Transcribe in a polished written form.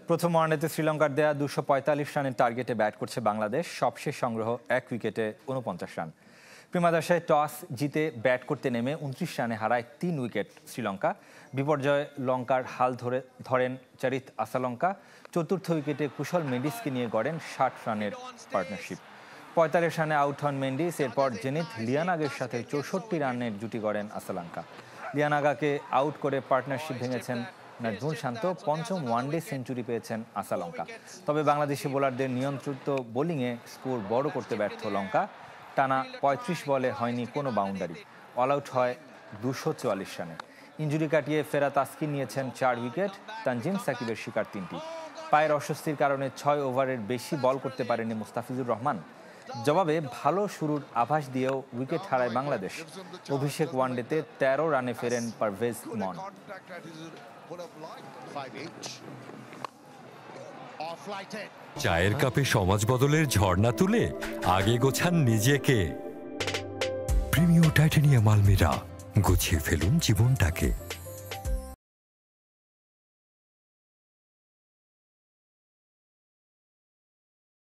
প্রথম ওয়ানডেতে শ্রীলঙ্কার দেয়া ২৪৫ রানের টার্গেটে ব্যাট করছে বাংলাদেশ। সবশেষ সংগ্রহ ১ উইকেটে ৪৯ রান। প্রিমাদাসায় টস জিতে ব্যাট করতে নেমে ২৯ রানে হারায় ৩ উইকেট শ্রীলঙ্কা। বিপর্যয়ে লঙ্কার হাল ধরেন চরিত আসালঙ্কা। চতুর্থ উইকেটে কুশল মেন্ডিসকে নিয়ে গড়েন ৬০ রানের পার্টনারশিপ। ৪৫ রানে আউট হন মেন্ডিস। এরপর জেনিথ লিয়ানাগের সাথে ৬৪ রানের জুটি গড়েন আসালঙ্কা। লিয়ানাগাকে আউট করে পার্টনারশিপ ভেঙেছেন নাজমুল শান্ত। পঞ্চম ওয়ানডে সেঞ্চুরি পেয়েছেন আসালঙ্কা। তবে বাংলাদেশি বোলারদের নিয়ন্ত্রিত বোলিংয়ে স্কোর বড় করতে ব্যর্থ লঙ্কা। টানা ৩৫ বলে হয়নি কোনো বাউন্ডারি। অল আউট হয় ২৪৪ রানে। ইঞ্জুরি কাটিয়ে ফেরা তাসকিন নিয়েছেন ৪ উইকেট। তানজিম সাকিবের শিকার ৩টি। পায়ের অস্বস্তির কারণে ৬ ওভারের বেশি বল করতে পারেনি মুস্তাফিজুর রহমান। জবাবে ভালো শুরুর আভাস দিয়েও উইকেট হারায় বাংলাদেশ। অভিষেক ওয়ানডেতে ১৩ রানে ফেরেন পারভেজ ইমন। চায়ের কাপে সমাজ বদলের ঝর্ণা তুলে আগে গোছান নিজেকে। প্রিমিয়ার টাইটানিয়াম আলমিরা, গুছিয়ে ফেলুন জীবনটাকে।